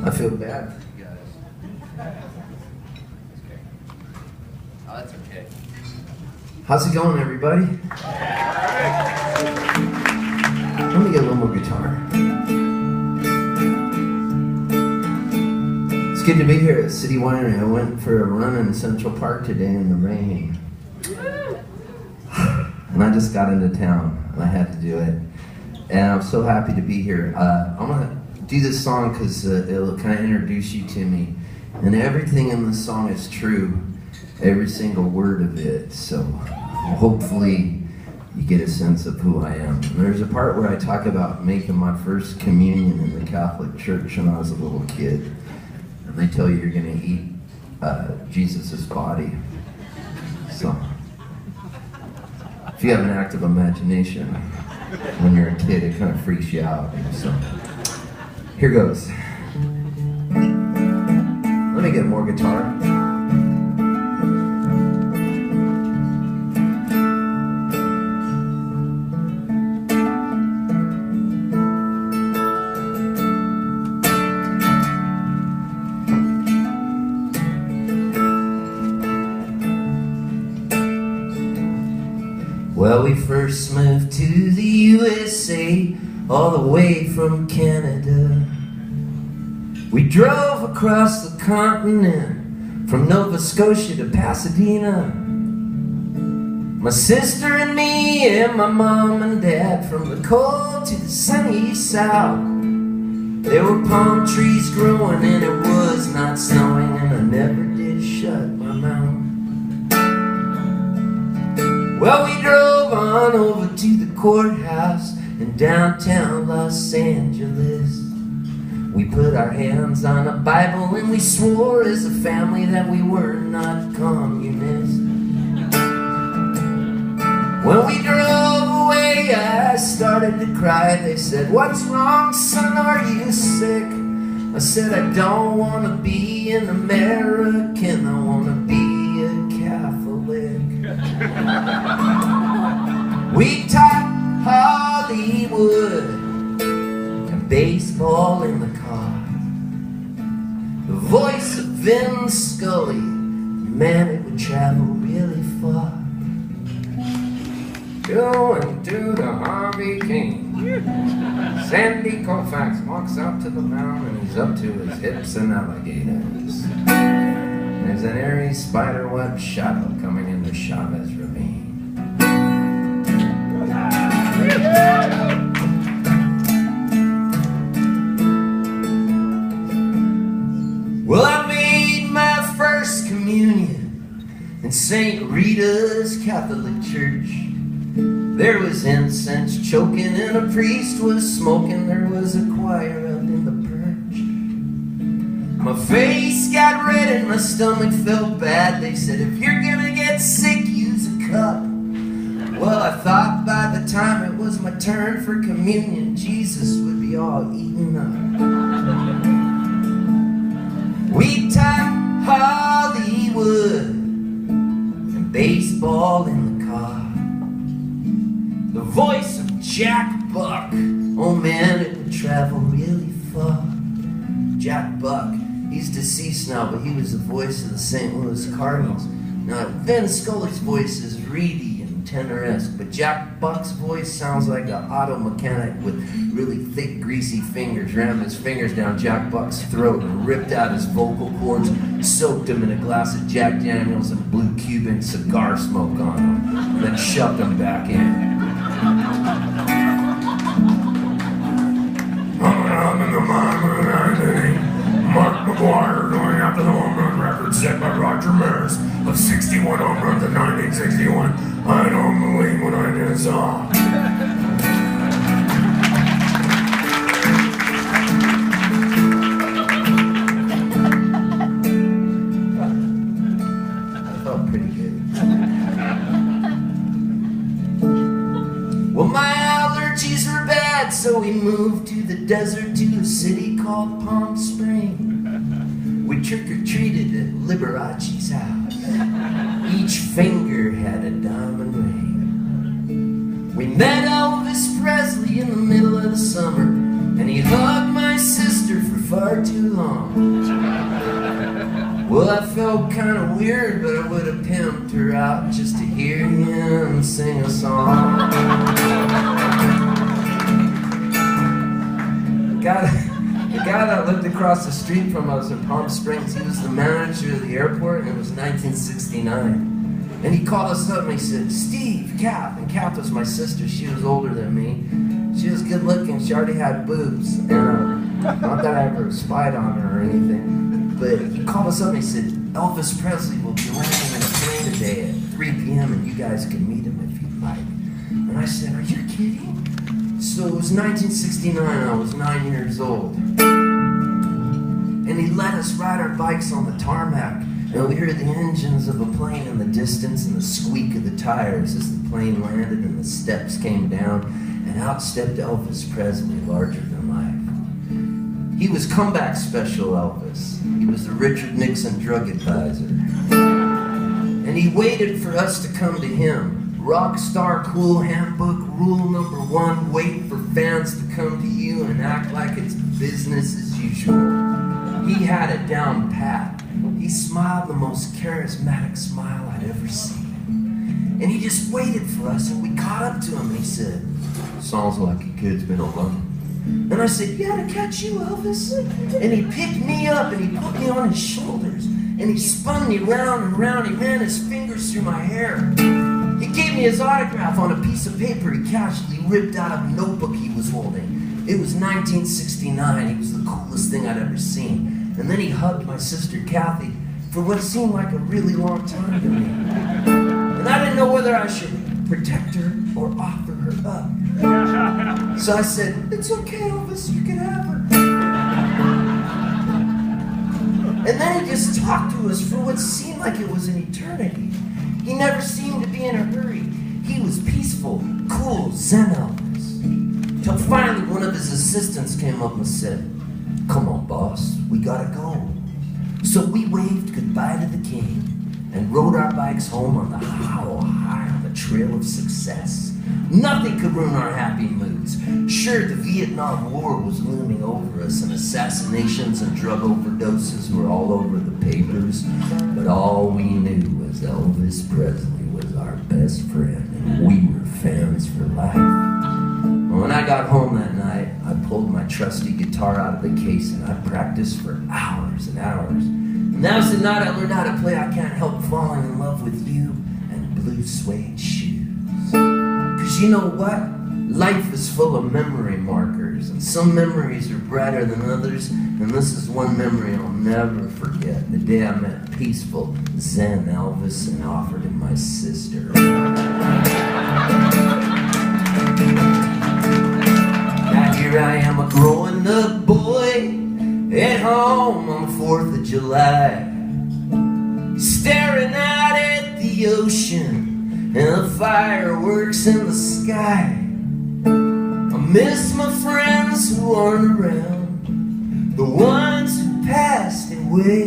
I feel bad. You got it. Okay. Oh, that's okay. How's it going, everybody? Let me get a little more guitar. It's good to be here at City Winery. I went for a run in Central Park today in the rain. And I just got into town, and I had to do it. And I'm so happy to be here. I'm going to do this song because it'll kind of introduce you to me. And everything in the song is true, every single word of it. So hopefully you get a sense of who I am. And there's a part where I talk about making my first communion in the Catholic Church when I was a little kid. And they tell you you're going to eat Jesus' body. So if you have an active imagination, when you're a kid, it kind of freaks you out. So here goes. Let me get more guitar. Well, we first moved to the USA, all the way from Canada. We drove across the continent, from Nova Scotia to Pasadena. My sister and me and my mom and dad, from the cold to the sunny south. There were palm trees growing and it was not snowing, and I never did shut my mouth. Well, we drove on over to the courthouse in downtown Los Angeles. We put our hands on a Bible and we swore as a family that we were not communists. When we drove away, I started to cry. They said, "What's wrong, son? Are you sick?" I said, "I don't want to be an American. I want to be a Catholic." We talked Hollywood and baseball in the car. The voice of Vin Scully, man, it would travel really far. Going to the Harvey King. Sandy Koufax walks up to the mound and he's up to his hips in alligators. There's an airy spiderweb shadow coming into Chavez Ravine. Well, I made my first communion in St. Rita's Catholic Church. There was incense choking and a priest was smoking. There was a choir up in the perch. My face got red and my stomach felt bad. They said, "If you're gonna get sick, use a cup." Well, I thought by the time it was my turn for communion, Jesus would be all eaten up. We talked Hollywood and baseball in the car. The voice of Jack Buck, oh man, it would travel really far. Jack Buck, he's deceased now, but he was the voice of the St. Louis Cardinals. Now, Vin Scully's voice is reedy and tenor-esque, but Jack Buck's voice sounds like an auto mechanic with really thick, greasy fingers. Rammed his fingers down Jack Buck's throat and ripped out his vocal cords, soaked him in a glass of Jack Daniels and blew Cuban cigar smoke on him, and then shoved him back in. I'm in the mind of an Mark McGuire going after the home run record set by Roger Maris of 61 home runs in 1961. I don't believe what I just saw. That felt pretty good. Well, my allergies were bad, so we moved to the desert to a city called Palm Springs. We trick-or-treated at Liberace's house. Each finger had a diamond ring. We met Elvis Presley in the middle of the summer, and he hugged my sister for far too long. Well, I felt kind of weird, but I would have pimped her out just to hear him sing a song. The guy that lived across the street from us in Palm Springs, he was the manager of the airport, and it was 1969. And he called us up and he said, "Steve, Kath," and Kath was my sister, she was older than me. She was good looking, she already had boobs, and not that I ever spied on her or anything. But he called us up and he said, "Elvis Presley will be landing in a plane today at 3 p.m. and you guys can meet him if you'd like." And I said, "Are you kidding?" So it was 1969, I was 9 years old. And he let us ride our bikes on the tarmac. And we heard the engines of a plane in the distance and the squeak of the tires as the plane landed and the steps came down. And out stepped Elvis Presley, larger than life. He was comeback special Elvis. He was the Richard Nixon drug advisor. And he waited for us to come to him. Rock star cool handbook, rule number 1, wait for fans to come to you and act like it's business as usual. He had it down pat. He smiled the most charismatic smile I'd ever seen. And he just waited for us, and we caught up to him and he said, "Sounds like your kid's been alone." And I said, "Yeah, to catch you, Elvis." And he picked me up and he put me on his shoulders and he spun me round and round. He ran his fingers through my hair. He gave me his autograph on a piece of paper he casually ripped out of a notebook he was holding. It was 1969. He was the coolest thing I'd ever seen. And then he hugged my sister Kathy for what seemed like a really long time to me. And I didn't know whether I should protect her or offer her up. So I said, "It's okay, Elvis, you can have her." And then he just talked to us for what seemed like it was an eternity. He never seemed to be in a hurry. He was peaceful, cool, zen Elvis. Till finally one of his assistants came up and said, "Come on, boss, we gotta go." So we waved goodbye to the king and rode our bikes home on the high on the trail of success. Nothing could ruin our happy moods. Sure, the Vietnam War was looming over us and assassinations and drug overdoses were all over the papers, but all we knew was Elvis Presley was our best friend and we were fans for life. When I got home that night, I pulled my trusty guitar out of the case and I practiced for hours and hours. And that was the night I learned how to play "I Can't Help Falling in Love with You" and "Blue Suede Shoes." Because you know what? Life is full of memory markers, and some memories are brighter than others, and this is one memory I'll never forget. The day I met peaceful, zen Elvis and offered him my sister. Here I am, a growing up boy at home on the 4th of July, staring out at the ocean and the fireworks in the sky. I miss my friends who aren't around, the ones who passed away.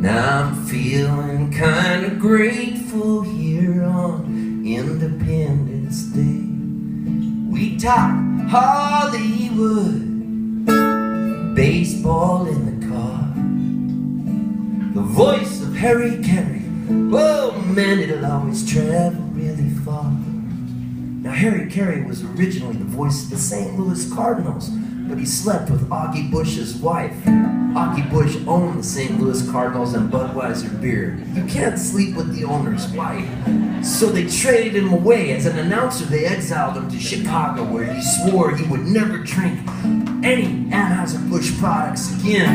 Now I'm feeling kind of grateful here on Independence Day. We talk Hollywood, baseball in the car, the voice of Harry Carey. Oh man, it'll always travel really far. Now Harry Carey was originally the voice of the St. Louis Cardinals, but he slept with Augie Bush's wife. Augie Bush owned the St. Louis Cardinals and Budweiser beer. You can't sleep with the owner's wife. So they traded him away. As an announcer, they exiled him to Chicago, where he swore he would never drink any Anheuser-Busch products again.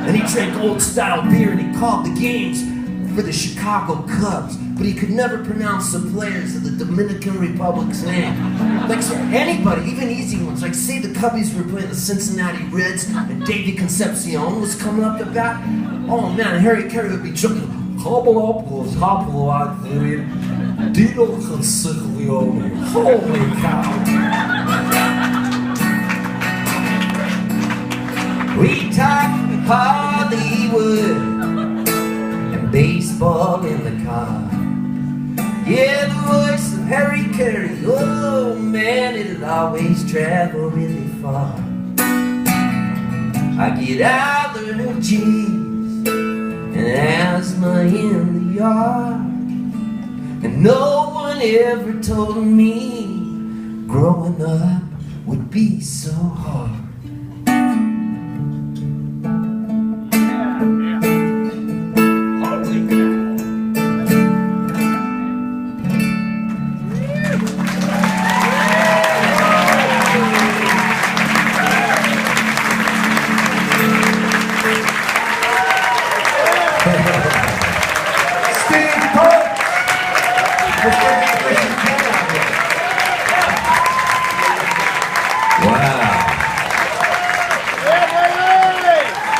And he drank old-style beer, and he called the games for the Chicago Cubs, but he could never pronounce the players of the Dominican Republic's name. Like, so anybody, even easy ones, like say the Cubbies were playing the Cincinnati Reds and Davey Concepcion was coming up to bat. Oh man, Harry Carey would be jumping. Holy cow. We talk Hollywood, baseball in the car. Yeah, the voice of Harry Carey. Oh man, it'll always travel really far. I get allergies and asthma in the yard, and no one ever told me growing up would be so hard.